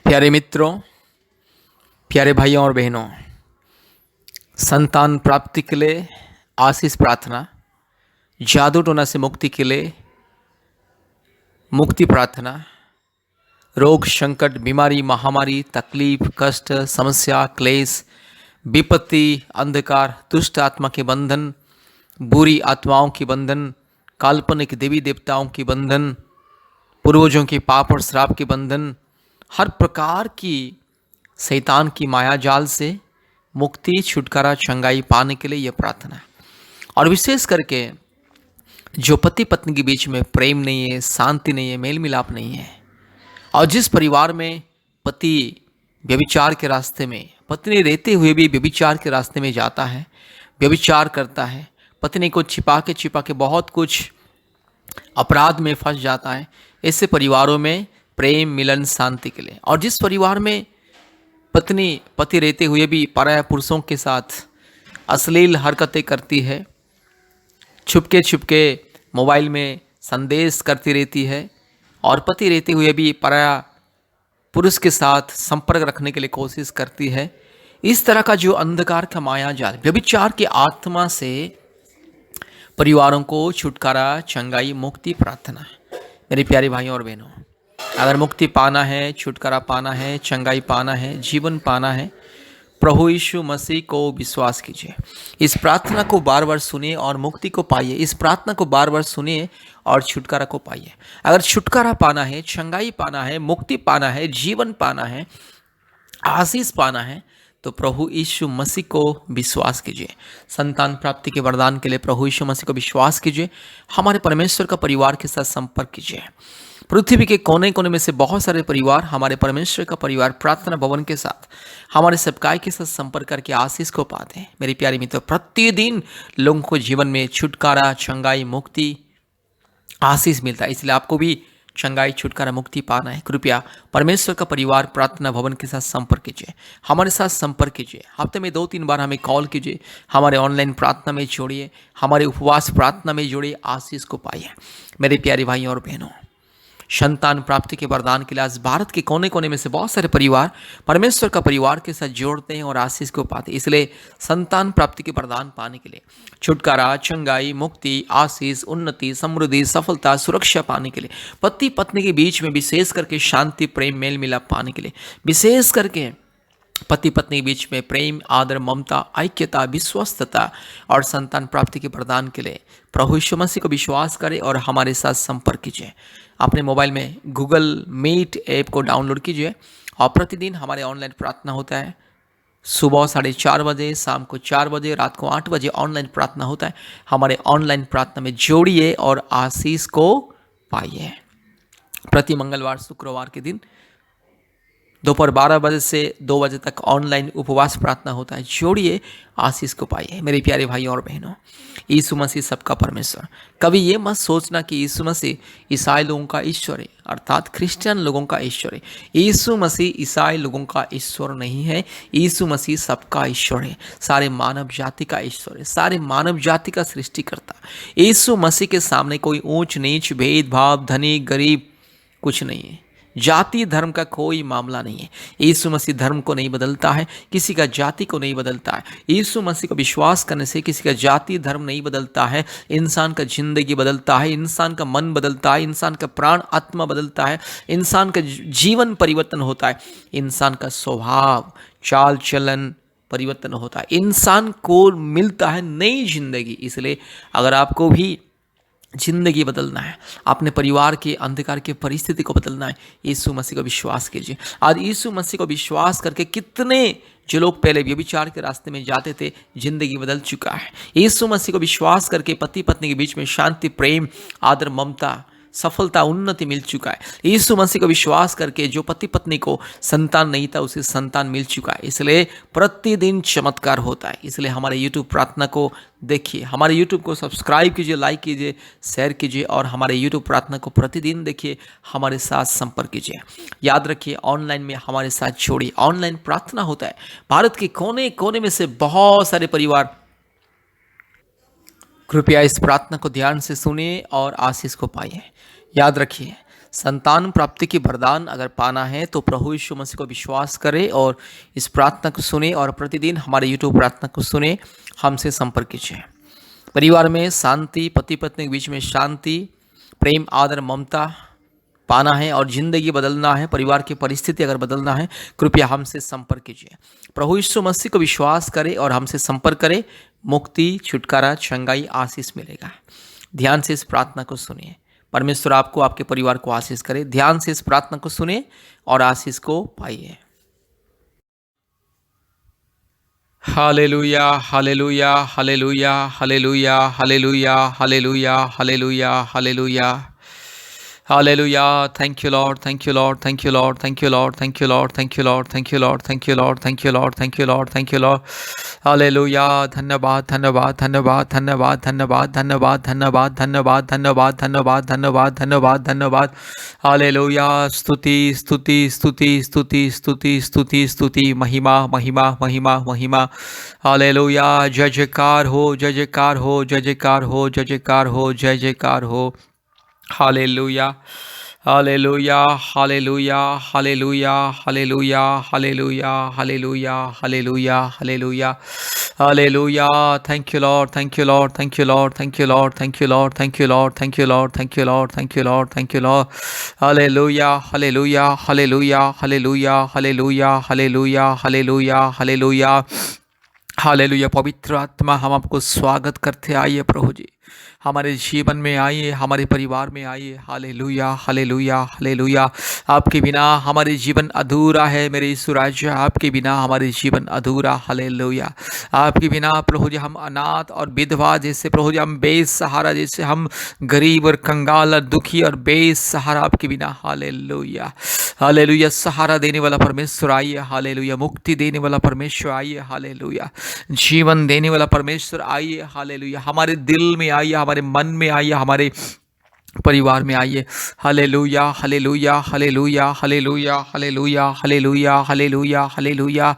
प्यारे मित्रों, प्यारे भाइयों और बहनों, संतान प्राप्ति के लिए आशीष प्रार्थना, जादू टोना से मुक्ति के लिए मुक्ति प्रार्थना, रोग संकट, बीमारी, महामारी, तकलीफ, कष्ट, समस्या, क्लेश, विपत्ति, अंधकार, दुष्ट आत्मा के बंधन, बुरी आत्माओं के बंधन, काल्पनिक देवी देवताओं के बंधन, पूर्वजों के पाप और श्राप के बंधन, हर प्रकार की शैतान की माया जाल से मुक्ति, छुटकारा, चंगाई पाने के लिए यह प्रार्थना है। और विशेष करके जो पति पत्नी के बीच में प्रेम नहीं है, शांति नहीं है, मेल मिलाप नहीं है, और जिस परिवार में पति व्यभिचार के रास्ते में, पत्नी रहते हुए भी व्यभिचार के रास्ते में जाता है, व्यभिचार करता है, पत्नी को छिपा के बहुत कुछ अपराध में फंस जाता है, ऐसे परिवारों में प्रेम, मिलन, शांति के लिए। और जिस परिवार में पत्नी पति रहते हुए भी पराया पुरुषों के साथ अश्लील हरकतें करती है, छुपके मोबाइल में संदेश करती रहती है, और पति रहते हुए भी पराया पुरुष के साथ संपर्क रखने के लिए कोशिश करती है, इस तरह का जो अंधकार का माया जाल, व्यभिचार की आत्मा से परिवारों को छुटकारा, चंगाई, मुक्ति प्रार्थना है। मेरे प्यारे भाइयों और बहनों, अगर मुक्ति पाना है, छुटकारा पाना है, चंगाई पाना है, जीवन पाना है, प्रभु यीशु मसीह को विश्वास कीजिए। इस प्रार्थना को बार बार सुनिए और मुक्ति को पाइए। इस प्रार्थना को बार बार सुनिए और छुटकारा को पाइए। अगर छुटकारा पाना है, चंगाई पाना है, मुक्ति पाना है, जीवन पाना है, आशीष पाना है, तो प्रभु यीशु मसीह को विश्वास कीजिए। संतान प्राप्ति के वरदान के लिए प्रभु यीशु मसीह को विश्वास कीजिए। हमारे परमेश्वर का परिवार के साथ संपर्क कीजिए। पृथ्वी के कोने कोने में से बहुत सारे परिवार हमारे परमेश्वर का परिवार प्रार्थना भवन के साथ, हमारे सेवकाई के साथ संपर्क करके आशीष को पाते हैं। मेरी प्यारी मित्रों, प्रतिदिन लोगों को जीवन में छुटकारा, चंगाई, मुक्ति, आशीष मिलता है। इसलिए आपको भी चंगाई, छुटकारा, मुक्ति पाना है, कृपया परमेश्वर का परिवार प्रार्थना भवन के साथ संपर्क कीजिए। हमारे साथ संपर्क कीजिए। हफ्ते में 2-3 बार हमें कॉल कीजिए। हमारे ऑनलाइन प्रार्थना में जोड़िए, हमारे उपवास प्रार्थना में जोड़िए, आशीष को पाइए। मेरे प्यारे भाइयों और बहनों, संतान प्राप्ति के वरदान के लिए आज भारत के कोने कोने में से बहुत सारे परिवार परमेश्वर का परिवार के साथ जोड़ते हैं और आशीष को पाते हैं। इसलिए संतान प्राप्ति के वरदान पाने के लिए, छुटकारा, चंगाई, मुक्ति, आशीष, उन्नति, समृद्धि, सफलता, सुरक्षा पाने के लिए, पति पत्नी के बीच में विशेष करके शांति, प्रेम, मेल मिलाप पाने के लिए, विशेष करके पति पत्नी के बीच में प्रेम, आदर, ममता, ऐक्यता, विश्वस्तता और संतान प्राप्ति के वरदान के लिए प्रभु यीशु मसीह को विश्वास करें और हमारे साथ संपर्क कीजिए। अपने मोबाइल में गूगल मीट ऐप को डाउनलोड कीजिए और प्रतिदिन हमारे ऑनलाइन प्रार्थना होता है। सुबह 4:30 बजे, शाम को 4 बजे, रात को 8 बजे ऑनलाइन प्रार्थना होता है। हमारे ऑनलाइन प्रार्थना में जोड़िए और आशीष को पाइए। प्रति मंगलवार, शुक्रवार के दिन दोपहर 12 बजे से 2 बजे तक ऑनलाइन उपवास प्रार्थना होता है। जोड़िए, आशीष को पाइए। मेरे प्यारे भाइयों और बहनों, यीशु मसीह सबका परमेश्वर। कभी ये मत सोचना कि यीशु मसीह ईसाई लोगों का ईश्वर है, अर्थात क्रिश्चियन लोगों का ईश्वर है। यीशु मसीह ईसाई लोगों का ईश्वर नहीं है। यीशु मसीह सबका ईश्वर है, सारे मानव जाति का ईश्वर है, सारे मानव जाति का सृष्टिकर्ता। यीशु मसीह के सामने कोई ऊंच नीच, भेदभाव, धनी गरीब कुछ नहीं है। जाति धर्म का कोई मामला नहीं है। यीशु मसीह धर्म को नहीं बदलता है, किसी का जाति को नहीं बदलता है। यीशु मसीह को विश्वास करने से किसी का जाति धर्म नहीं बदलता है। इंसान का जिंदगी बदलता है, इंसान का मन बदलता है, इंसान का प्राण आत्मा बदलता है, इंसान का जीवन परिवर्तन होता है, इंसान का स्वभाव, चाल चलन परिवर्तन होता है, इंसान को मिलता है नई जिंदगी। इसलिए अगर आपको भी जिंदगी बदलना है, अपने परिवार के अंधकार की परिस्थिति को बदलना है, यीशु मसीह को विश्वास कीजिए। आज यीशु मसीह को विश्वास करके कितने जो लोग पहले व्यभिचार के रास्ते में जाते थे, जिंदगी बदल चुका है। यीशु मसीह को विश्वास करके पति पत्नी के बीच में शांति, प्रेम, आदर, ममता, सफलता, उन्नति मिल चुका है। यीशु मसीह को विश्वास करके जो पति पत्नी को संतान नहीं था, उसे संतान मिल चुका है। इसलिए प्रतिदिन चमत्कार होता है। इसलिए हमारे यूट्यूब प्रार्थना को देखिए, हमारे यूट्यूब को सब्सक्राइब कीजिए, लाइक कीजिए, शेयर कीजिए और हमारे यूट्यूब प्रार्थना को प्रतिदिन देखिए, हमारे साथ संपर्क कीजिए। याद रखिए, ऑनलाइन में हमारे साथ जोड़िए। ऑनलाइन प्रार्थना होता है। भारत के कोने कोने में से बहुत सारे परिवार, कृपया इस प्रार्थना को ध्यान से सुनिए और आशीष को पाइए। याद रखिए, संतान प्राप्ति की वरदान अगर पाना है तो प्रभु यीशु मसीह को विश्वास करें और इस प्रार्थना को सुने और प्रतिदिन हमारे यूट्यूब प्रार्थना को सुने, हमसे संपर्क कीजिए। परिवार में शांति, पति पत्नी के बीच में शांति, प्रेम, आदर, ममता पाना है और ज़िंदगी बदलना है, परिवार की परिस्थिति अगर बदलना है, कृपया हमसे संपर्क कीजिए। प्रभु यीशु मसीह को विश्वास करें और हमसे संपर्क करें, मुक्ति, छुटकारा, चंगाई, आशीष मिलेगा। ध्यान से इस प्रार्थना को सुनिए। परमेश्वर आपको, आपके परिवार को आशीष करे। ध्यान से इस प्रार्थना को सुने और आशीष को पाइए। Hallelujah, hallelujah, hallelujah, hallelujah, hallelujah, hallelujah, hallelujah, hallelujah, Hallelujah. Thank you, Lord. Thank you, Lord. Thank you, Lord. Thank you, Lord. Thank you, Lord. Thank you, Lord. Thank you, Lord. Thank you, Lord. Thank you, Lord. Thank you, Lord. Thank you, Lord. Hallelujah. धन्यवाद, धन्यवाद, धन्यवाद, धन्यवाद, धन्यवाद, धन्यवाद, धन्यवाद, धन्यवाद, धन्यवाद, धन्यवाद, धन्यवाद, धन्यवाद, धन्यवाद। हालेलुया। स्तुति, स्तुति, स्तुति, स्तुति, स्तुति, स्तुति, स्तुति, महिमा, महिमा, महिमा, महिमा। हालेलुया। जय जयकार हो, जय जयकार हो, जय जयकार हो, जय जयकार हो, जय जयकार हो। Hallelujah, hallelujah, hallelujah, hallelujah, hallelujah, hallelujah, hallelujah, hallelujah, hallelujah, hallelujah. Thank you, Lord. Thank you, Lord. Thank you, Lord. Thank you, Lord. Thank you, Lord. Thank you, Lord. Thank you, Lord. Thank you, Lord. Thank you, Lord. Thank you, Lord. Hallelujah, hallelujah, hallelujah, hallelujah, hallelujah, hallelujah, hallelujah, hallelujah. Hallelujah. पवित्र आत्मा, हम आपको स्वागत करते, आइए प्रभु जी, हमारे जीवन में आइए, हमारे परिवार में आइए। Hallelujah, hallelujah, hallelujah. आपके बिना हमारे जीवन अधूरा है मेरे यीशु राजा, आपके बिना हमारे जीवन अधूरा। हालेलुया। आपके बिना प्रभु जी हम अनाथ और विधवा जैसे, प्रभु जी हम बेसहारा जैसे, हम गरीब और कंगाल और दुखी और बेसहारा आपके बिना। Hallelujah, hallelujah. सहारा देने वाला परमेश्वर आइए। हालेलुया। मुक्ति देने वाला परमेश्वर आइए। हालेलुया। जीवन देने वाला परमेश्वर आइए। हालेलुया। हमारे दिल में आइए, हमारे मन में आइए, हमारे परिवार में आइए। Hallelujah, hallelujah, hallelujah, hallelujah, hallelujah, hallelujah, hallelujah, hallelujah,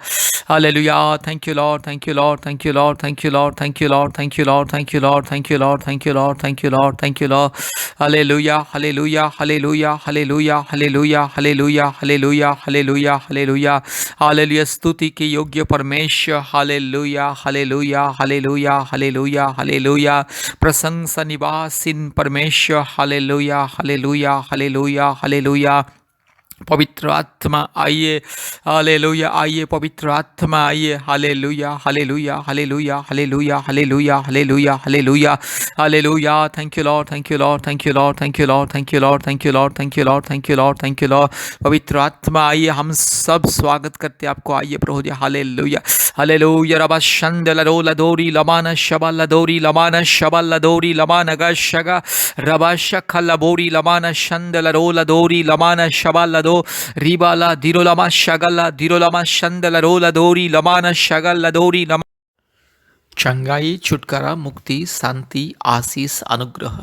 hallelujah. Thank you Lord, thank you Lord, thank you Lord, thank you Lord, thank you Lord, thank you Lord, thank you Lord, thank you Lord, thank you Lord, thank you Lord, thank you Lord. Hallelujah, hallelujah, hallelujah, hallelujah, hallelujah, hallelujah, hallelujah, hallelujah, hallelujah, hallelujah. स्तुति के योग्य परमेश्वर। Hallelujah, hallelujah, hallelujah, hallelujah, hallelujah. प्रशंसा निवासीन परमेश्वर। Hallelujah, hallelujah, hallelujah, hallelujah. पवित्र आत्मा आइए। Hallelujah, आइए पवित्र आत्मा आइए। Hallelujah, hallelujah, hallelujah, hallelujah, hallelujah, hallelujah, hallelujah, hallelujah. Thank you Lord, thank you Lord, thank you Lord, thank you Lord, thank you Lord, thank you Lord, thank you Lord, thank you Lord, thank you Lord. पवित्र आत्मा आइए, हम सब स्वागत करते आपको। आइए प्रभु जी। Hallelujah, hallelujah. रबा शंद लरो लदोरी लमाना शबा लदोरी लमाना शबा लदोरी लमाना गशगा रबा शख लबोरी लमाना शंद लरो लदोरी लमाना शबा लदो रिबाला दिरोलामा शगला दिरोलामा शंदला रोला दोरी लमाना शगल लदोरी लमा। चंगाई, छुटकारा, मुक्ति, शांति, आशीष, अनुग्रह,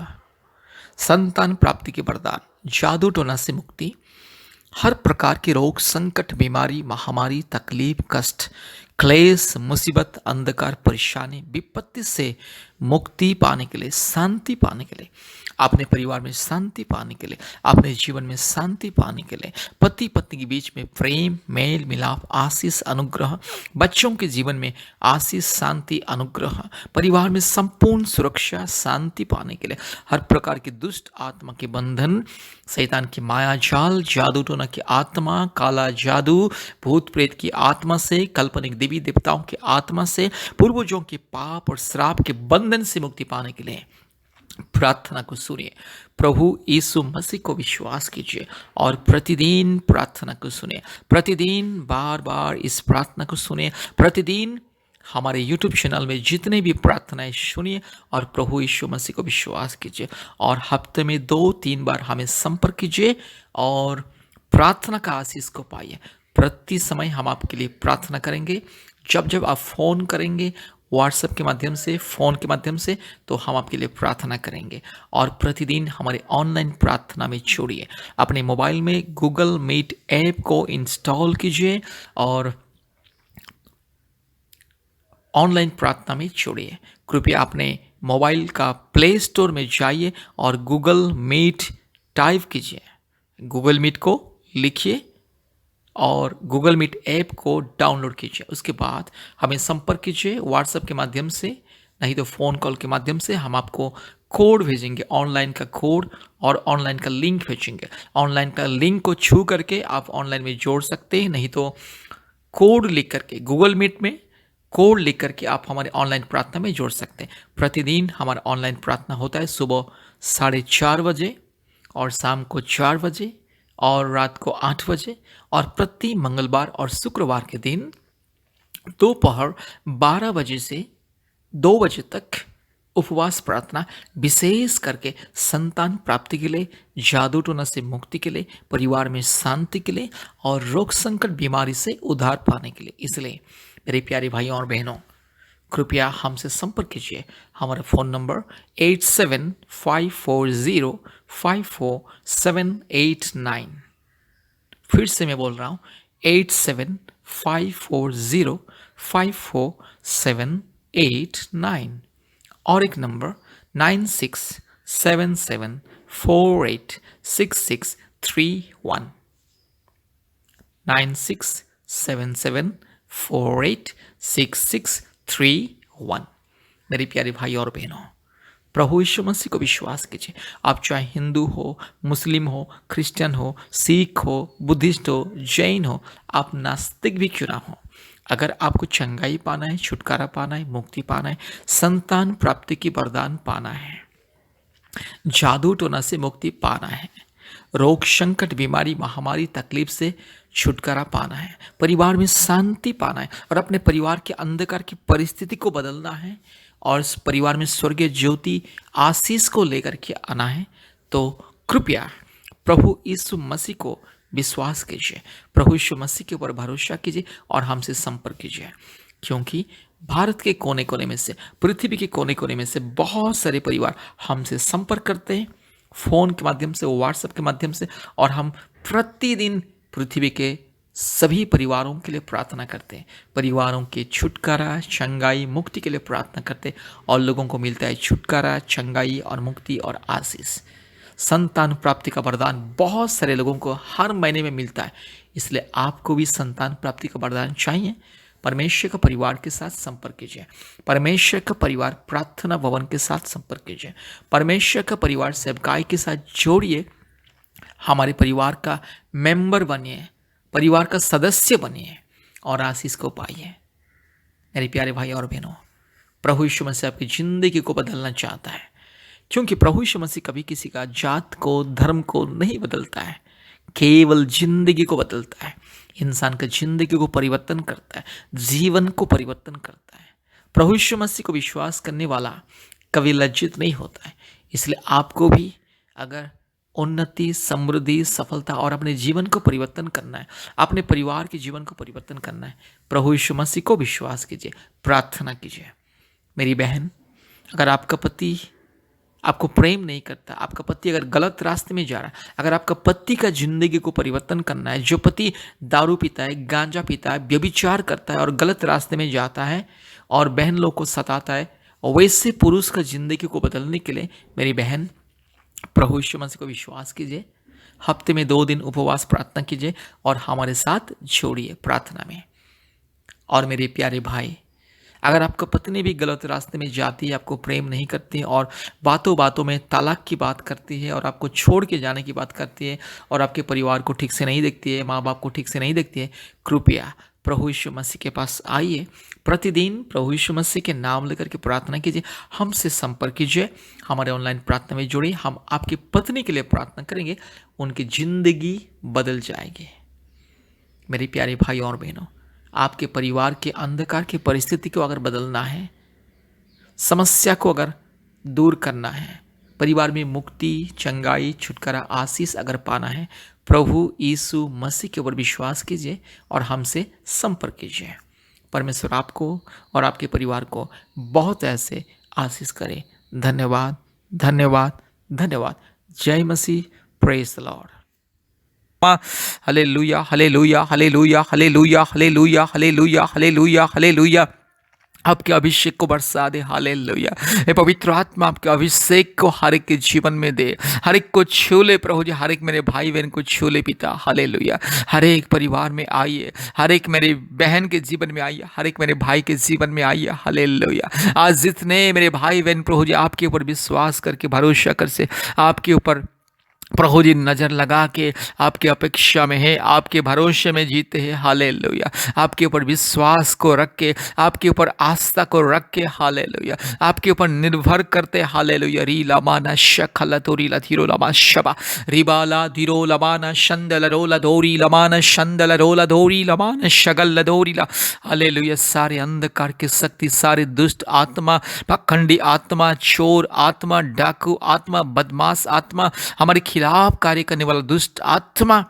संतान प्राप्ति के वरदान, जादू टोना से मुक्ति, हर प्रकार के रोग, संकट, बीमारी, महामारी, तकलीफ, कष्ट, क्लेश, मुसीबत, अंधकार, परेशानी, विपत्ति से मुक्ति पाने के लिए, शांति पाने के लिए, अपने परिवार में शांति पाने के लिए, अपने जीवन में शांति पाने के लिए, पति पत्नी के बीच में प्रेम, मेल मिलाप, आशीष, अनुग्रह, बच्चों के जीवन में आशीष, शांति, अनुग्रह, परिवार में संपूर्ण सुरक्षा, शांति पाने के लिए, हर प्रकार की दुष्ट आत्मा के बंधन, शैतान की माया जाल, जादू टोना की आत्मा, काला जादू, भूत प्रेत की आत्मा से, काल्पनिक देवी देवताओं की आत्मा से, पूर्वजों के पाप और श्राप के बंधन से मुक्ति पाने के लिए प्रार्थना को सुनिए। प्रभु यीशु मसीह को विश्वास कीजिए और प्रतिदिन प्रार्थना को सुनिए। प्रतिदिन बार बार इस प्रार्थना को सुनिए। प्रतिदिन हमारे YouTube चैनल में जितने भी प्रार्थनाएं सुनिए और प्रभु यीशु मसीह को विश्वास कीजिए और हफ्ते में 2-3 बार हमें संपर्क कीजिए और प्रार्थना का आशीष को पाइए। प्रति समय हम आपके लिए प्रार्थना करेंगे। जब जब आप फ़ोन करेंगे व्हाट्सएप के माध्यम से, फ़ोन के माध्यम से, तो हम आपके लिए प्रार्थना करेंगे। और प्रतिदिन हमारे ऑनलाइन प्रार्थना में जोड़िए। अपने मोबाइल में गूगल मीट ऐप को इंस्टॉल कीजिए और ऑनलाइन प्रार्थना में जोड़िए। कृपया अपने मोबाइल का प्ले स्टोर में जाइए और गूगल मीट टाइप कीजिए। गूगल मीट को लिखिए और गूगल मीट ऐप को डाउनलोड कीजिए। उसके बाद हमें संपर्क कीजिए व्हाट्सएप के माध्यम से, नहीं तो फ़ोन कॉल के माध्यम से। हम आपको कोड भेजेंगे, ऑनलाइन का कोड और ऑनलाइन का लिंक भेजेंगे। ऑनलाइन का लिंक को छू करके आप ऑनलाइन में जोड़ सकते हैं, नहीं तो कोड लिख करके गूगल मीट में कोड लिख करके आप हमारे ऑनलाइन प्रार्थना में जोड़ सकते हैं। प्रतिदिन हमारा ऑनलाइन प्रार्थना होता है सुबह 4:30 बजे और शाम को 4 बजे और रात को 8 बजे, और प्रति मंगलवार और शुक्रवार के दिन दोपहर 12 बजे से 2 बजे तक उपवास प्रार्थना, विशेष करके संतान प्राप्ति के लिए, जादू टोना से मुक्ति के लिए, परिवार में शांति के लिए और रोग संकट बीमारी से उद्धार पाने के लिए। इसलिए मेरे प्यारे भाइयों और बहनों, कृपया हमसे संपर्क कीजिए। हमारा फ़ोन नंबर 8754054789। फिर से मैं बोल रहा हूँ 8754054789, और एक नंबर 9677486631, 9677486631। मेरे प्यारे भाई और बहनों, प्रभु यीशु मसीह को विश्वास कीजिए। आप चाहे हिंदू हो, मुस्लिम हो, क्रिश्चियन हो, सिख हो, बुद्धिस्ट हो, जैन हो, आप नास्तिक भी क्यों ना हो, अगर आपको चंगाई पाना है, छुटकारा पाना है, मुक्ति पाना है, संतान प्राप्ति की वरदान पाना है, जादू टोना से मुक्ति पाना है, रोग संकट बीमारी महामारी तकलीफ से छुटकारा पाना है, परिवार में शांति पाना है और अपने परिवार के अंधकार की परिस्थिति को बदलना है और इस परिवार में स्वर्गीय ज्योति आशीष को लेकर के आना है, तो कृपया प्रभु यीशु मसीह को विश्वास कीजिए, प्रभु यीशु मसीह के ऊपर भरोसा कीजिए और हमसे संपर्क कीजिए। क्योंकि भारत के कोने कोने में से, पृथ्वी के कोने कोने में से बहुत सारे परिवार हमसे संपर्क करते हैं, फ़ोन के माध्यम से, व्हाट्सएप के माध्यम से, और हम प्रतिदिन पृथ्वी के सभी परिवारों के लिए प्रार्थना करते हैं, परिवारों के छुटकारा, चंगाई, मुक्ति के लिए प्रार्थना करते हैं, और लोगों को मिलता है छुटकारा, चंगाई और मुक्ति और आशीष। संतान प्राप्ति का वरदान बहुत सारे लोगों को हर महीने में मिलता है, इसलिए आपको भी संतान प्राप्ति का वरदान चाहिए, परमेश्वर का परिवार के साथ संपर्क कीजिए, परमेश्वर का परिवार प्रार्थना भवन के साथ संपर्क कीजिए, परमेश्वर का परिवार सेवकाई के साथ जोड़िए, हमारे परिवार का मेंबर बनिए, परिवार का सदस्य बनिए और आशीष को पाइए। मेरे प्यारे भाई और बहनों, प्रभु यीशु मसीह आपकी जिंदगी को बदलना चाहता है, क्योंकि प्रभु यीशु मसीह कभी किसी का जात को, धर्म को नहीं बदलता है, केवल जिंदगी को बदलता है, इंसान का जिंदगी को परिवर्तन करता है, जीवन को परिवर्तन करता है। प्रभु यीशु मसीह को विश्वास करने वाला कभी लज्जित नहीं होता है। इसलिए आपको भी अगर उन्नति, समृद्धि, सफलता और अपने जीवन को परिवर्तन करना है, अपने परिवार के जीवन को परिवर्तन करना है, प्रभु यीशु मसीह को विश्वास कीजिए, प्रार्थना कीजिए। मेरी बहन, अगर आपका पति आपको प्रेम नहीं करता, आपका पति अगर गलत रास्ते में जा रहा है, अगर आपका पति का जिंदगी को परिवर्तन करना है, जो पति दारू पीता है, गांजा पीता है, व्यभिचार करता है और गलत रास्ते में जाता है और बहन लोग को सताता है, वैसे पुरुष का जिंदगी को बदलने के लिए मेरी बहन प्रभु यीशु मसीह को विश्वास कीजिए, हफ्ते में 2 दिन उपवास प्रार्थना कीजिए और हमारे साथ जोड़िए प्रार्थना में। और मेरे प्यारे भाई, अगर आपका पत्नी भी गलत रास्ते में जाती है, आपको प्रेम नहीं करती है और बातों बातों में तलाक की बात करती है और आपको छोड़ के जाने की बात करती है और आपके परिवार को ठीक से नहीं देखती है, माँ बाप को ठीक से नहीं देखती है, कृपया प्रभु यीशु मसीह के पास आइए, प्रतिदिन प्रभु यीशु मसीह के नाम लेकर के प्रार्थना कीजिए, हमसे संपर्क कीजिए, हमारे ऑनलाइन प्रार्थना में जुड़िए। हम आपकी पत्नी के लिए प्रार्थना करेंगे, उनकी जिंदगी बदल जाएगी। मेरे प्यारे भाई और बहनों, आपके परिवार के अंधकार की परिस्थिति को अगर बदलना है, समस्या को अगर दूर करना है, परिवार में मुक्ति, चंगाई, छुटकारा, आशीष अगर पाना है, प्रभु यीशु मसीह के ऊपर विश्वास कीजिए और हमसे संपर्क कीजिए। परमेश्वर आपको और आपके परिवार को बहुत ऐसे आशीष करे। धन्यवाद, धन्यवाद, धन्यवाद। जय मसीह। Praise the Lord. Hallelujah, hallelujah, hallelujah, hallelujah, hallelujah, hallelujah, hallelujah, hallelujah. आपके अभिषेक को बरसा दे। हालेलुया। हे पवित्र आत्मा आपके अभिषेक को हर एक के जीवन में दे, हर एक को छू ले प्रभु जी, हर एक मेरे भाई बहन को छू ले पिता। हालेलुया। हर एक परिवार में आइए, हर एक मेरे बहन के जीवन में आइए, हर एक मेरे भाई के जीवन में आइए। हालेलुया। आज जितने मेरे भाई बहन प्रभु जी आपके ऊपर विश्वास करके भरोसा कर से आपके ऊपर प्रभु जी नज़र लगा के आपकी अपेक्षा में है, आपके भरोसे में जीते हैं। हालेलुया। आपके ऊपर विश्वास को रख के, आपके ऊपर आस्था को रख के, हालेलुया, आपके ऊपर निर्भर करते। हालेलुया। री लमाना शखला तोरी लथीरो लमा शबा रिबाला धीरो लमाना शंदल रोला दोरी लमाना शंदल रोला दोरी लमाना शगल दोरी ला। हालेलुया। सारे अंधकार की शक्ति, सारे दुष्ट आत्मा, पाखंडी आत्मा, चोर आत्मा, डाकू आत्मा, बदमाश आत्मा, हमारे खिलाफ कार्य करने वाला दुष्ट आत्मा,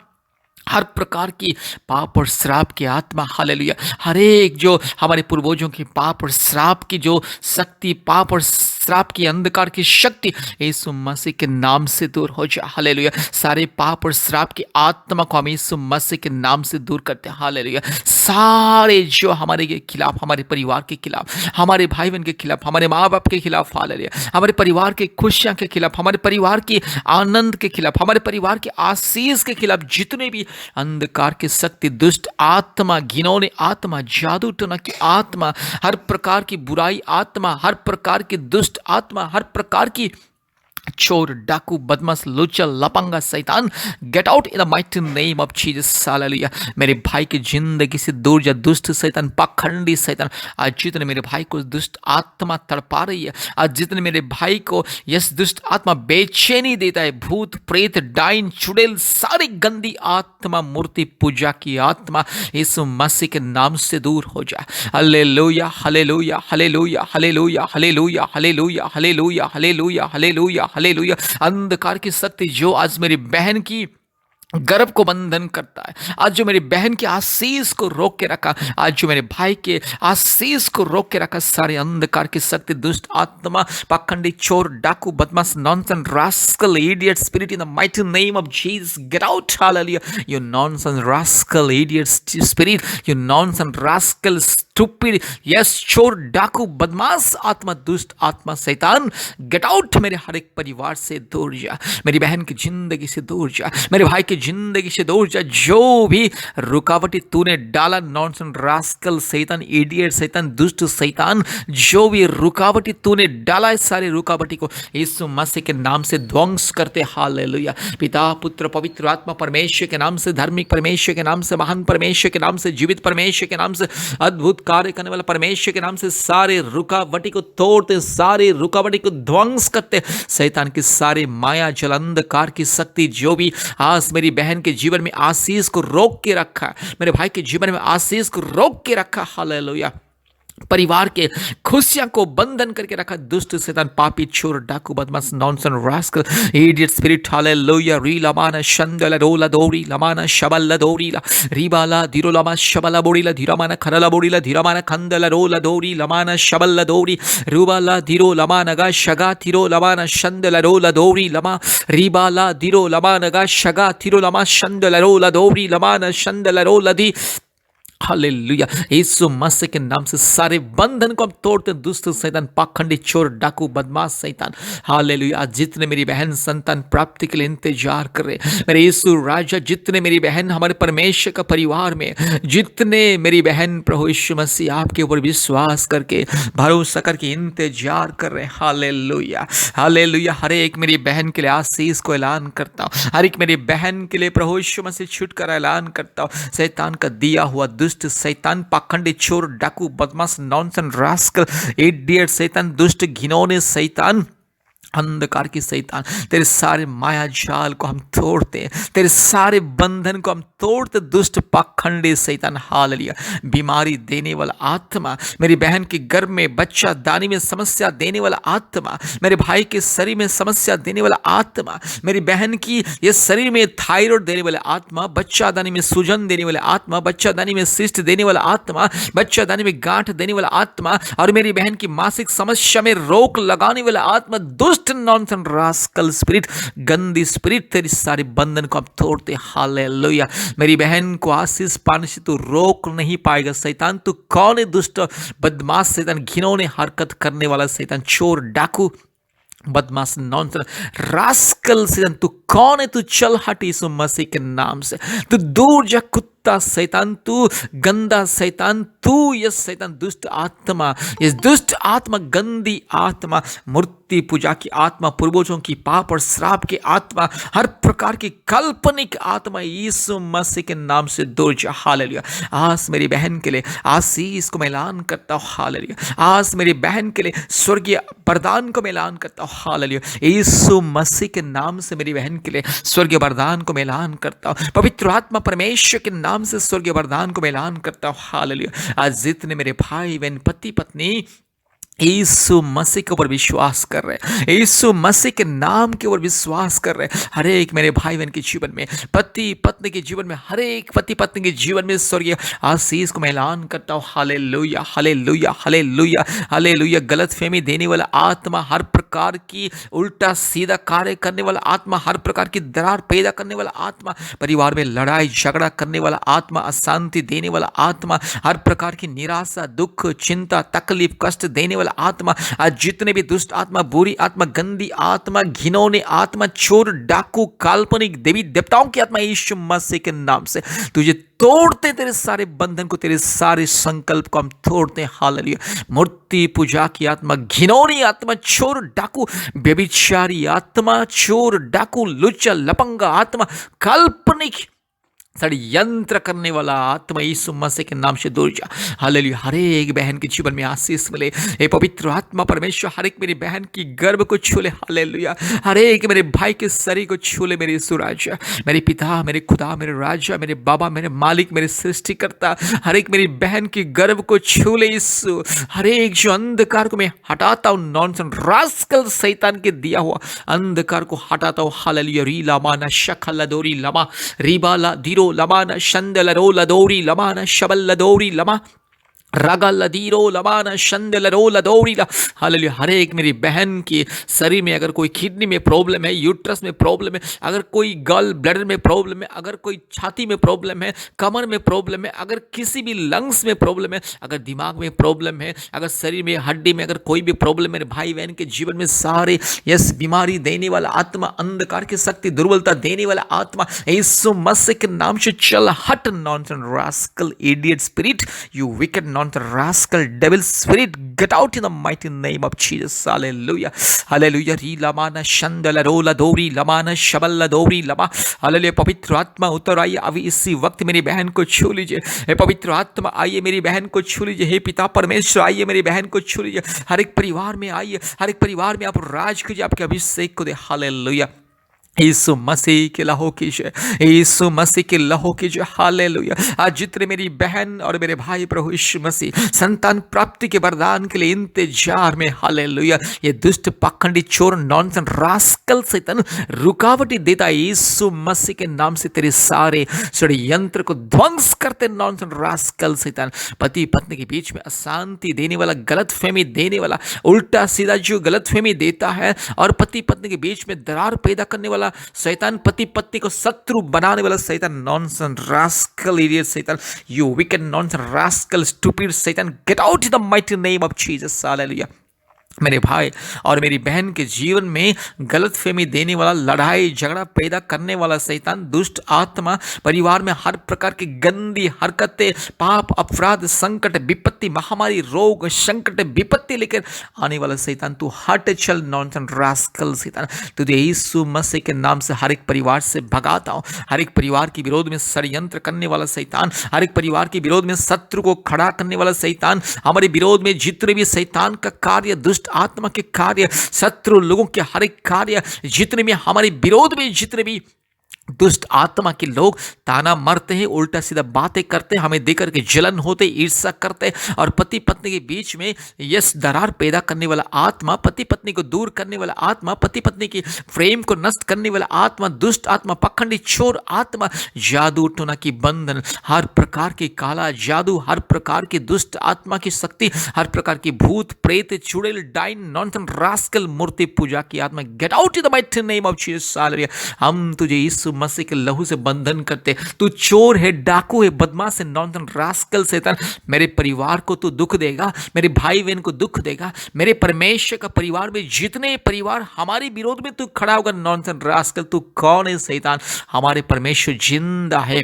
हर प्रकार की पाप और श्राप की आत्मा, हालेलुया, हर एक जो हमारे पूर्वजों की पाप और श्राप की जो शक्ति, पाप और श्राप की अंधकार की शक्ति यीशु मसीह के नाम से दूर हो जाए। हालेलुया। सारे पाप और श्राप की आत्मा को हम यीशु मसीह के नाम से दूर करते हैं। हालेलुया। सारे जो हमारे के खिलाफ, हमारे परिवार के खिलाफ, हमारे भाई बहन के खिलाफ, हमारे माँ बाप के खिलाफ, हालेलुया, हमारे परिवार के खुशियाँ के खिलाफ, हमारे परिवार की आनंद के खिलाफ, हमारे परिवार के आशीष के खिलाफ जितने भी अंधकार की शक्ति, दुष्ट आत्मा, घिनौनी आत्मा, जादू टोना की आत्मा, हर प्रकार की बुराई आत्मा, हर प्रकार की दुष्ट आत्मा, हर प्रकार की चोर, डाकू, बदमाश, लुच्चा, लपंगा, शैतान, get out in the mighty name of Jesus. Hallelujah. मेरे भाई की जिंदगी से दूर जा दुष्ट शैतान, पाखंडी शैतान। आज जितने मेरे भाई को दुष्ट आत्मा तड़पा रही है, आज जितने मेरे भाई को यस दुष्ट आत्मा बेचैनी देता है, भूत प्रेत, डाइन, चुड़ैल, सारी गंदी आत्मा, मूर्ति पूजा की आत्मा यीशु मसीह के नाम से दूर हो जाए। Hallelujah, hallelujah, hallelujah, hallelujah, hallelujah, hallelujah, hallelujah, hallelujah, hallelujah, hallelujah. अंधकार की शक्ति जो आज मेरी बहन की गर्भ को बंधन करता है, आज जो मेरी बहन के आशीष को रोक के रखा, आज जो मेरे भाई के आशीष को रोक के रखा, सारे अंधकार की शक्ति, दुष्ट आत्मा, पाखंडी, चोर, डाकू, बदमाश, nonsense, rascal, idiot spirit, in the mighty name of Jesus, get out. Hallelujah. You nonsense, rascal, idiot spirit, you nonsense, rascal, stupid, yes, चोर, डाकू, बदमाश आत्मा, दुष्ट आत्मा, शैतान, गेट आउट। मेरे हर एक परिवार से दूर जा, मेरी बहन की जिंदगी से दूर जा, मेरे भाई की जिंदगी से दूर जा। जो भी रुकावटी तूने डाला, नॉनसेंस, रास्कल, शैतान, इडियट शैतान, दुष्ट शैतान, जो भी रुकावटी तूने डाला, सारे रुकावटी को यीशु मसीह के नाम से ध्वंस करते। हालेलुया। पिता, पुत्र, पवित्र आत्मा, परमेश्वर के नाम से, धार्मिक परमेश्वर के नाम से, महान परमेश्वर के नाम से, जीवित परमेश्वर के नाम से, अद्भुत कार्य करने वाला परमेश्वर के नाम से, सारे रुकावटी को तोड़ते, सारे रुकावटी को ध्वंस करते। शैतान की सारे माया, जल, अंधकार की शक्ति जो भी आज मेरी बहन के जीवन में आशीष को रोक के रखा, मेरे भाई के जीवन में आशीष को रोक के रखा, हालेलुया, परिवार के खुशियां को बंधन करके रखा, दुष्ट शैतान, पापी, चोर, डाकू, बदमाश, nonsense, rascal, idiot spirit, hallelujah, री लमाना शंदला रोला दोरी लमाना शबल्ला दोरीला रीबाला धीरो लमा शबला बोड़ीला धीरामाना खरला बोड़ीला धीरामाना खंदला रोला दोरी लमाना शबल्ला दोरी रूबाला धीरो लमाना गा शगा थिरो लमाना शंदला रोला दोरी लमा रीबाला धीरो लमाना गा शगा थिरो लमा शंदला रोला दोरी लमाना शंदला रोला दी। हालेलुया। यीशु मसीह के नाम से सारे बंधन को हम तोड़ते, दुष्ट शैतान, पाखंडी, चोर, डाकू, बदमाश शैतान, हालेलुया। जितने मेरी बहन संतान प्राप्ति के लिए इंतजार कर रहे, मेरे यीशु राजा, जितने मेरी बहन हमारे परमेश्वर का परिवार में, जितने मेरी बहन प्रभु यीशु मसीह आपके ऊपर विश्वास करके, भरोसा करके इंतजार कर रहे, हालेलुया, हालेलुया। हर एक मेरी बहन के लिए आशीष को ऐलान करता हूँ, हर एक मेरी बहन के लिए प्रभु यीशु मसीह छुटकारा ऐलान करता हूँ। शैतान का दिया हुआ दुष्ट शैतान, पाखंडी, चोर, डाकू, बदमाश, नॉनसेंस, रास्कल, इडियट शैतान, दुष्ट, घिनौने शैतान, अंधकार की शैतान, तेरे सारे माया जाल को हम तोड़ते हैं, तेरे सारे बंधन को हम तोड़ते, दुष्ट पाखंडी शैतान, हालेलुया। बीमारी देने वाला आत्मा, मेरी बहन के गर्भ में बच्चा दानी में समस्या देने वाला आत्मा, मेरे भाई के शरीर में समस्या देने वाला आत्मा, मेरी बहन की ये शरीर में थायराइड देने वाला आत्मा, बच्चा दानी में सूजन देने वाला आत्मा, बच्चा दानी में सिस्ट देने वाला आत्मा, बच्चा दानी में गांठ देने वाला आत्मा, और मेरी बहन की मासिक समस्या में रोक लगाने वाला आत्मा, दुष्ट दुष्ट नॉनसेंस रास्कल स्पिरिट, गंदी स्पिरिट, तेरी सारे बंधन को अब तोड़ते। हालेलुया। मेरी बहन को आशीष पाने से तू रोक नहीं पाएगा। शैतान तू कौन है? दुष्ट बदमाश शैतान, घिनौने हरकत करने वाला शैतान, चोर डाकू बदमाश नॉनसेंस रास्कल शैतान, तू कौन है? तू चल हट यीशु मसीह के नाम से। तू दूर जा कुत्ता शैतान, तू गंदा शैतान, तू ये शैतान दुष्ट आत्मा, ये दुष्ट आत्मा, गंदी आत्मा, मूर्ति पूजा की आत्मा, पूर्वजों की पाप और श्राप की आत्मा, हर प्रकार की काल्पनिक आत्मा यीशु मसीह के नाम से दूर जा। हालेलुया। आज मेरी बहन के लिए आशीष को मैं ऐलान करता हूँ। हालेलुया। आज मेरी बहन के लिए स्वर्गीय वरदान को मैं ऐलान करता हूँ। हालेलुया। यीशु मसीह के नाम से मेरी बहन के लिए स्वर्गीय वरदान को मैं ऐलान करता हूँ। पवित्र आत्मा परमेश्वर के नाम से स्वर्गीय वरदान को मैं ऐलान करता हूँ। हालेलुया। आज जितने मेरे भाई बहन, पति पत्नी यीशु मसीह के ऊपर विश्वास कर रहे हैं, यीशु मसीह के नाम के ऊपर विश्वास कर रहे हैं, हर एक मेरे भाई बहन के जीवन में, पति पत्नी के जीवन में, हर एक पति पत्नी के जीवन में स्वर्गीय आशीष को मैं ऐलान करता हूँ। Hallelujah, hallelujah, hallelujah, hallelujah. गलतफहमी देने वाला आत्मा, हर प्रकार की उल्टा सीधा कार्य करने वाला आत्मा, हर प्रकार की दरार पैदा करने वाला आत्मा, परिवार में लड़ाई झगड़ा करने वाला आत्मा, अशांति देने वाला आत्मा, हर प्रकार की निराशा, दुख, चिंता, तकलीफ, कष्ट देने वाला आत्मा, आज जितने भी दुष्ट आत्मा, बुरी आत्मा, गंदी आत्मा, घिनौने आत्मा, चोर डाकू, काल्पनिक देवी देवताओं की आत्मा, यीशु मसीह के नाम से तुझे तोड़ते, तेरे सारे बंधन को, तेरे सारे संकल्प को हम तोड़ते हैं। हालेलुया। मूर्ति पूजा की आत्मा, घिनौनी आत्मा, चोर डाकू, व्यभिचारी आत्मा, चोर डाकू, लुच्चा लपंगा आत्मा, काल्पनिक षड्यंत्र करने वाला आत्मा, यीशु मसीह के नाम से दूर जा। हालेलुया। हर एक बहन के जीवन में आशीष मिले। हे पवित्र आत्मा परमेश्वर, हर एक मेरी बहन की गर्भ को छू ले। हालेलुया। हर एक मेरे भाई के शरीर को छू ले। मेरे यीशु राजा, मेरे पिता, मेरे खुदा, मेरे राजा, मेरे बाबा, मेरे मालिक, मेरे सृष्टिकर्ता, हर एक मेरी बहन की गर्भ को छू ले यीशु। हर एक जो अंधकार को मैं हटाता हूँ, नॉनसेंस रास्कल शैतान के दिया हुआ अंधकार को हटाता हूँ। हालेलुया। री लामाना शखला दोरी लमा रिबाला धीरो लमाना शंदल रोला दोरी लमाना शबल दोरी लमा रगा लदीरो लमाना शंदल रोला दौड़ीला। हालेलुया। हर एक मेरी बहन की शरीर में अगर कोई किडनी में प्रॉब्लम है, यूट्रस में प्रॉब्लम है, अगर कोई गल ब्लैडर में प्रॉब्लम है, अगर कोई छाती में प्रॉब्लम है, कमर में प्रॉब्लम है, अगर किसी भी लंग्स में प्रॉब्लम है, अगर दिमाग में प्रॉब्लम है, अगर शरीर में हड्डी में अगर कोई भी प्रॉब्लम है, भाई बहन के जीवन में सारे यस बीमारी देने वाला आत्मा, अंधकार की शक्ति, दुर्बलता देने वाला आत्मा, यीशु मसीह के नाम से चल हट। Nonsense rascal idiot spirit, you wicked rascal devil spirit, get out in the mighty name of Jesus. Hallelujah. Hallelujah. री लमाना शंदला रोला दोरी लमाना शबल्ला दोरी लमा। हालेलुया। पवित्र आत्मा उतर आइए अभी इसी वक्त मेरी बहन को छू लीजिए। हे पवित्र आत्मा आइए मेरी बहन को छू लीजिए। हे पिता परमेश्वर आइए मेरी बहन को छू लीजिए। हर एक परिवार में आइए, हर एक परिवार में आप राज कीजिए, आपके अभिषेक को दे। हालेलुया। यीशु मसीह के लहू की जय, यीशु मसीह के लहू की जय। हालेलुया। आज जितने मेरी बहन और मेरे भाई प्रभु यीशु मसीह संतान प्राप्ति के वरदान के लिए इंतजार में, हालेलुया, ये दुष्ट पाखंडी चोर नॉनसेंस रास्कल शैतान रुकावटी देता है, यीशु मसीह के नाम से तेरे सारे षड्यंत्र को ध्वंस करते। नॉनसेंस रास्कल शैतान पति पत्नी के बीच में अशांति देने वाला, गलतफहमी देने वाला, उल्टा सीधा जो गलतफहमी देता है और पति पत्नी के बीच में दरार पैदा करने वाला शैतान, पति पत्नी को शत्रु बनाने वाला शैतान, नॉनसेंस रास्कल इडियट शैतान, you wicked nonsense rascal stupid शैतान, get out in the mighty name of Jesus. Hallelujah. मेरे भाई और मेरी बहन के जीवन में गलतफहमी देने वाला, लड़ाई झगड़ा पैदा करने वाला शैतान, दुष्ट आत्मा, परिवार में हर प्रकार की गंदी हरकतें, पाप, अपराध, संकट, विपत्ति, महामारी, रोग, संकट, विपत्ति लेकर आने वाला शैतान, तू हट चल। नॉनसेंस रास्कल शैतान, तुझे यीशु मसीह के नाम से हर एक परिवार से भगाता हूँ। हर एक परिवार के विरोध में षड्यंत्र करने वाला शैतान, हर एक परिवार के विरोध में शत्रु को खड़ा करने वाला शैतान, हमारे विरोध में जितने भी शैतान का कार्य, दुष्ट आत्मा के कार्य, शत्रु लोगों के हर एक कार्य, जितने भी हमारे विरोध में जितने भी दुष्ट आत्मा के लोग ताना मारते हैं, उल्टा सीधा बातें करते हैं, हमें देकर के जलन होते, ईर्ष्या करते, और पति पत्नी के बीच में यस दरार पैदा करने वाला आत्मा, पति पत्नी को दूर करने वाला आत्मा, पति पत्नी की प्रेम को नष्ट करने वाला आत्मा, दुष्ट आत्मा, पखंडी चोर आत्मा, जादू टोना की बंधन, हर प्रकार की काला जादू, हर प्रकार की दुष्ट आत्मा की शक्ति, हर प्रकार की भूत प्रेत चुड़ैल डाइन नॉनसन रास्कल मूर्ति पूजा की आत्मा, gate out in the mighty name of Jesus. Hallelujah. हम तुझे यीशु मसीह के लहू से बंधन करते। तू चोर है, डाकू है, बदमाश है, नॉनसन रास्कल शैतान, मेरे परिवार को तू दुख देगा, मेरे भाई बहन को दुख देगा, मेरे परमेश्वर का परिवार में जितने परिवार हमारे विरोध में तू खड़ा होगा, नॉनसन रास्कल, तू कौन है शैतान? हमारे परमेश्वर जिंदा है,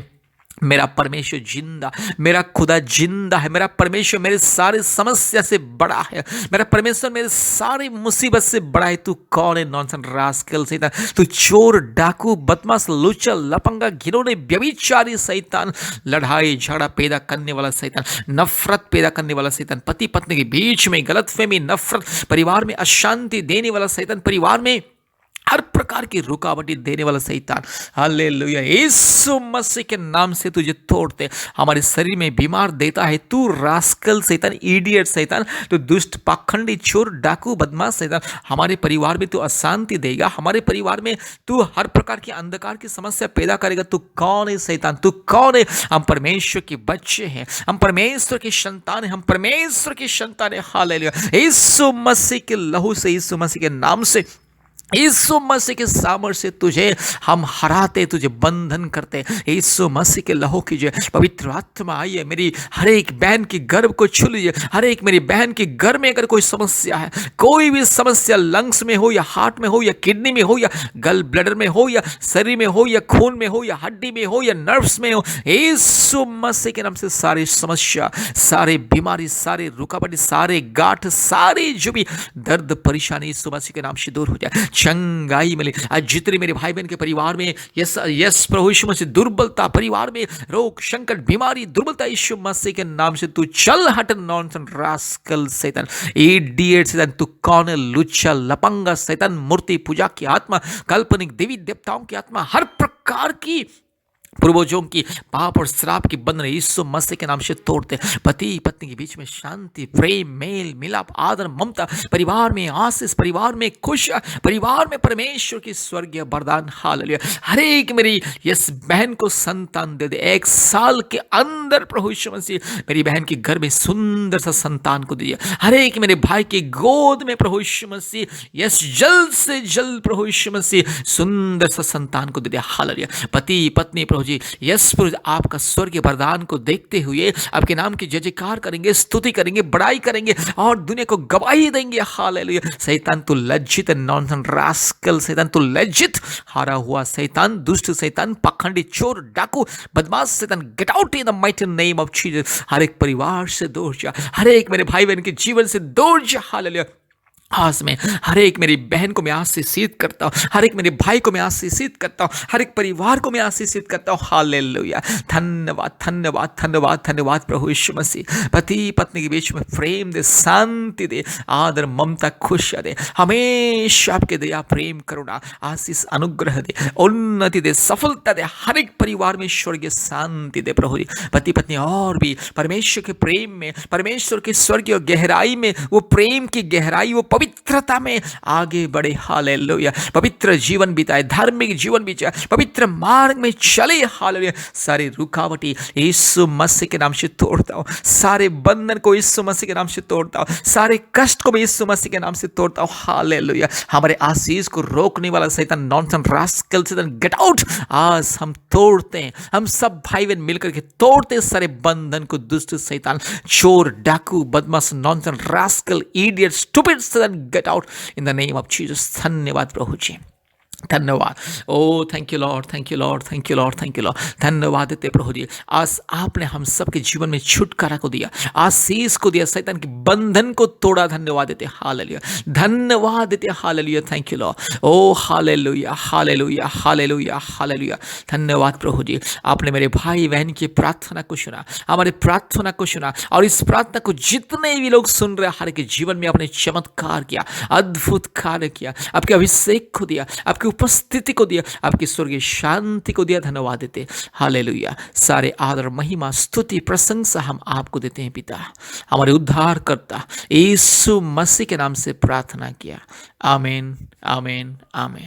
मेरा परमेश्वर जिंदा, मेरा खुदा जिंदा है, मेरा परमेश्वर मेरे सारे समस्या से बड़ा है, मेरा परमेश्वर मेरे सारी मुसीबत से बड़ा है। तू कौन है? नॉनसन रास्कल शैतान, तू चोर, डाकू, बदमाश, लुच्चा, लफंगा, घिनौने, व्यभिचारी शैतान, लड़ाई झगड़ा पैदा करने वाला शैतान, नफरत पैदा करने वाला शैतान, पति पत्नी के बीच में गलतफहमी, नफरत, परिवार में अशांति देने वाला शैतान, परिवार में हर प्रकार की रुकावटें देने वाला शैतान, हालेलुया, यीशु मसीह के नाम से तुझे तोड़ते। हमारे शरीर में बीमार देता है तू रास्कल शैतान, इडियट शैतान, तू दुष्ट, पाखंडी, चोर, डाकू, बदमाश शैतान, हमारे परिवार में तू अशांति देगा, हमारे परिवार में तू हर प्रकार की अंधकार की समस्या पैदा करेगा। तू कौन है शैतान? तू कौन है? हम परमेश्वर के बच्चे हैं, हम परमेश्वर के संतान हैं, हम परमेश्वर के संतान हैं। हालेलुया। यीशु मसीह के लहू से, यीशु मसीह के नाम से, यीशु मसीह के सामर्थ्य से तुझे हम हराते, तुझे बंधन करते। यीशु मसीह के लहू कीजिए, पवित्र आत्मा आइए, मेरी हर एक बहन की गर्भ को छू लीजिए। हर एक मेरी बहन की गर्भ में अगर कोई समस्या है, कोई भी समस्या, लंग्स में हो या हार्ट में हो या किडनी में हो या गल ब्लैडर में हो या शरीर में हो या खून में हो या हड्डी में हो या नर्व्स में हो, यीशु मसीह के नाम से सारी समस्या, सारी बीमारी, सारी रुकावट, सारे गांठ, सारी जो भी दर्द परेशानी यीशु मसीह के नाम से दूर हो जाए, चंगाई मिले। आज जितने मेरे भाई बहन के परिवार में यस प्रभु यीशु मसीह दुर्बलता, परिवार में रोग, संकट, बीमारी, दुर्बलता, यीशु मसीह के नाम से तू चल हट, नॉनसन रास्कल शैतान, इडियट शैतान, तू कौन है? लुच्चा, लपंगा शैतान, मूर्ति पूजा की आत्मा, काल्पनिक देवी देवताओं की आत्मा, हर प्रकार की पूर्वजों की पाप और श्राप की बंधन यीशु मसीह के नाम से तोड़ते। पति पत्नी के बीच में शांति, प्रेम, मेल मिलाप, आदर, ममता, परिवार में आशीष, परिवार में खुश, परिवार में परमेश्वर की स्वर्गीय वरदान। हालेलुया। हर एक मेरी यस बहन को संतान दे दे, 1 साल के अंदर प्रभु यीशु मसीह मेरी बहन के घर में सुंदर सा संतान को दीजिए। हर एक मेरे भाई की गोद में प्रभु यीशु मसीह यस जल्द से जल्द प्रभु यीशु मसीह सुंदर सा संतान को दे दे। हालेलुया। पति पत्नी प्रभु जी, यस प्रभु, आपका स्वर्गीय वरदान को देखते हुए आपके नाम की जय जयकार करेंगे, स्तुति करेंगे, बड़ाई करेंगे और दुनिया को गवाही देंगे। हालेलुया। शैतान तू लज्जित, नॉनसन रास्कल शैतान तू लज्जित, हारा हुआ शैतान, दुष्ट शैतान, पाखंडी, चोर, डाकू, बदमाश शैतान, get out in the mighty name of Jesus. हर एक परिवार से दूर जा, हर एक मेरे भाई बहन के जीवन से दूर जा। हालेलुया। आज मैं हर एक मेरी बहन को मैं आशीषित करता हूँ, हर एक मेरे भाई को मैं आशीषित करता हूँ, हर एक परिवार को मैं आशीषित करता हूँ। हालेलुया। धन्यवाद धन्यवाद धन्यवाद धन्यवाद प्रभु यीशु मसीह। पति पत्नी के बीच में प्रेम दे, शांति दे, आदर, ममता, खुशियाँ दे, हमेशा आपके दया, प्रेम, करुणा, आशीष, अनुग्रह दे, उन्नति दे, सफलता दे, हर एक परिवार में स्वर्गीय शांति दे प्रभु जी। पति पत्नी और भी परमेश्वर के प्रेम में, परमेश्वर की स्वर्गीय गहराई में, वो प्रेम की गहराई, वो पवित्रता में आगे बढ़े। हालेलुया। पवित्र जीवन बिताए, धार्मिक जीवन बिताए, पवित्र मार्ग में चले। हालेलुया। सारी रुकावटें यीशु मसीह के नाम से तोड़ता हूँ, सारे बंधन को यीशु मसीह के नाम से तोड़ता हूँ, सारे कष्ट को मैं यीशु मसीह के नाम से तोड़ता हूँ। हालेलुया। हमारे आशीष को रोकने वाला शैतान, नॉनसन रास्कल शैतान, गेट आउट। आज हम तोड़ते हैं, हम सब भाई बहन मिलकर के तोड़ते सारे बंधन को। दुष्ट शैतान, चोर, डाकू, बदमाश, नॉनसन रास्कल, इडियट, स्टूपिड शैतान, get out in the name of Jesus. धन्यवाद प्रभु जी, धन्यवाद। Oh thank you Lord, thank you Lord, thank you Lord, thank you Lord. धन्यवाद देते प्रभु जी, आज आपने हम सबके जीवन में छुटकारा को दिया, आशीष को दिया, शैतान के बंधन को तोड़ा। धन्यवाद देते, हालेलुया। धन्यवाद देते, हालेलुया। Thank you lord. ओ हालेलुया, हालेलुया, हालेलुया, हालेलुया। धन्यवाद प्रभु जी, आपने मेरे भाई बहन की प्रार्थना को सुना, हमारे प्रार्थना को सुना, और इस प्रार्थना को जितने भी लोग सुन रहे, हर के जीवन में आपने चमत्कार किया, अद्भुत कार्य किया, आपके अभिषेक को दिया, आपके उपस्थिति को दिया, आपकी स्वर्गीय शांति को दिया, धन्यवाद देते। हालेलुया। सारे आदर, महिमा, स्तुति, प्रशंसा हम आपको देते हैं पिता, हमारे उद्धार करता यीशु मसीह के नाम से प्रार्थना किया। आमीन, आमीन, आमीन।